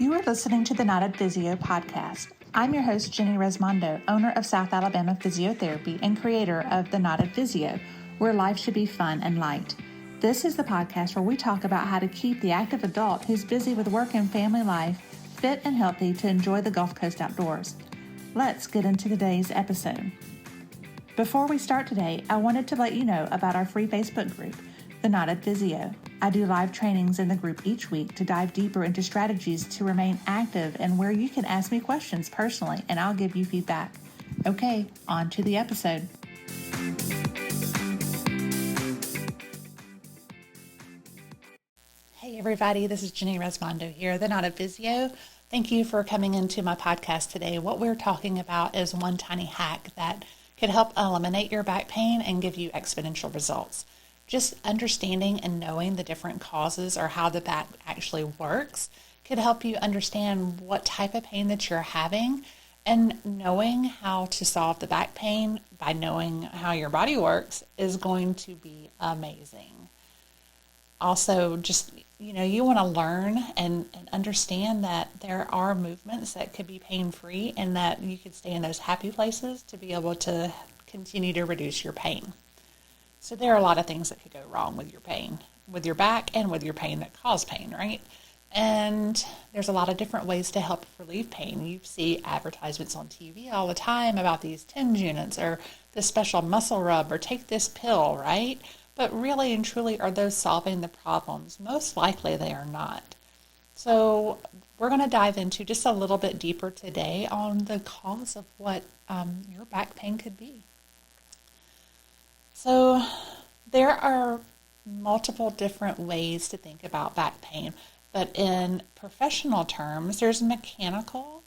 You are listening to the Knotted Physio podcast. I'm your host, Jenny Resmondo, owner of South Alabama Physiotherapy and creator of the Knotted Physio, where life should be fun and light. This is the podcast where we talk about how to keep the active adult who's busy with work and family life fit and healthy to enjoy the Gulf Coast outdoors. Let's get into today's episode. Before we start today, I wanted to let you know about our free Facebook group, The Knotted Physio. I do live trainings in the group each week to dive deeper into strategies to remain active and where you can ask me questions personally and I'll give you feedback. Okay, on to the episode. Hey everybody, this is Jenny Resmondo here, The Knotted Physio. Thank you for coming into my podcast today. What we're talking about is one tiny hack that could help eliminate your back pain and give you exponential results. Just understanding and knowing the different causes or how the back actually works could help you understand what type of pain that you're having, and knowing how to solve the back pain by knowing how your body works is going to be amazing. Also, just, you want to learn and understand that there are movements that could be pain-free and that you could stay in those happy places to be able to continue to reduce your pain. So there are a lot of things that could go wrong with your pain, with your back and with your pain that cause pain, right? And there's a lot of different ways to help relieve pain. You see advertisements on TV all the time about these TENS units or this special muscle rub or take this pill, right? But really and truly, are those solving the problems? Most likely they are not. So we're going to dive into just a little bit deeper today on the cause of what your back pain could be. So there are multiple different ways to think about back pain, but in professional terms, there's mechanical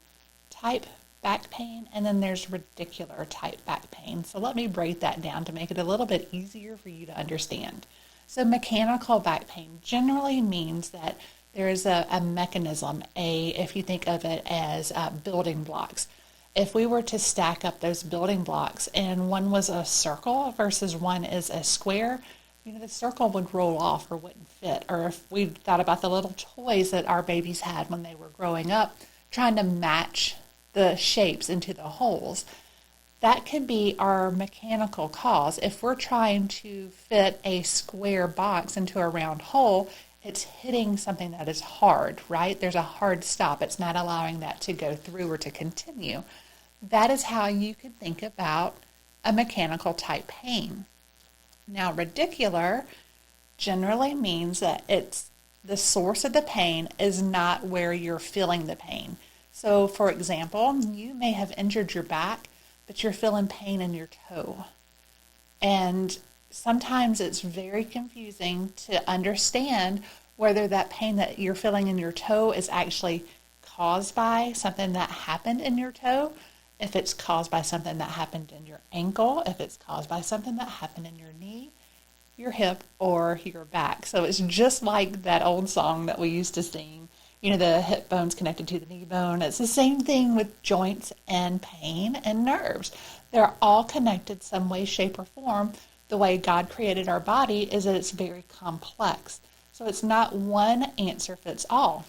type back pain and then there's radicular type back pain. So let me break that down to make it a little bit easier for you to understand. So mechanical back pain generally means that there's a mechanism, if you think of it as building blocks. If we were to stack up those building blocks and one was a circle versus one is a square, the circle would roll off or wouldn't fit. Or if we thought about the little toys that our babies had when they were growing up, trying to match the shapes into the holes, that could be our mechanical cause. If we're trying to fit a square box into a round hole, it's hitting something that is hard, right? There's a hard stop. It's not allowing that to go through or to continue. That is how you could think about a mechanical type pain. Now, radicular generally means that it's the source of the pain is not where you're feeling the pain. So, for example, you may have injured your back, but you're feeling pain in your toe. And sometimes it's very confusing to understand whether that pain that you're feeling in your toe is actually caused by something that happened in your toe, if it's caused by something that happened in your ankle, if it's caused by something that happened in your knee, your hip, or your back. So it's just like that old song that we used to sing, the hip bone's connected to the knee bone. It's the same thing with joints and pain and nerves. They're all connected some way, shape, or form. The way God created our body is that it's very complex. So it's not one answer fits all.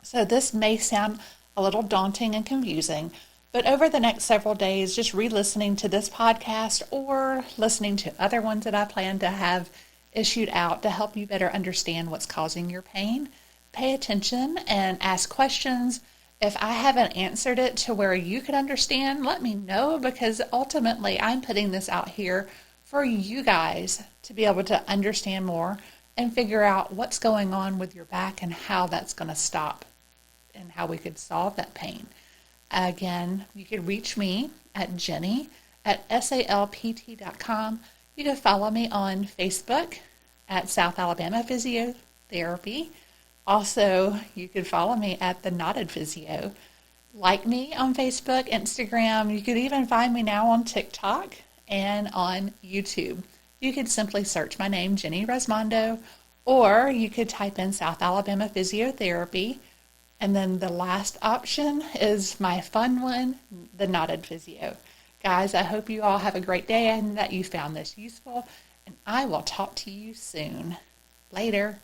So this may sound a little daunting and confusing, but over the next several days, just re-listening to this podcast or listening to other ones that I plan to have issued out to help you better understand what's causing your pain, pay attention and ask questions. If I haven't answered it to where you can understand, let me know, because ultimately I'm putting this out here for you guys to be able to understand more and figure out what's going on with your back and how that's going to stop and how we could solve that pain. Again, you can reach me at jenny@salpt.com. You can follow me on Facebook at South Alabama Physiotherapy. Also, you can follow me at The Knotted Physio. Like me on Facebook, Instagram. You could even find me now on TikTok and on YouTube. You could simply search my name, Jenny Resmondo, or you could type in South Alabama Physiotherapy. And then the last option is my fun one, The Knotted Physio. Guys, I hope you all have a great day and that you found this useful. And I will talk to you soon. Later.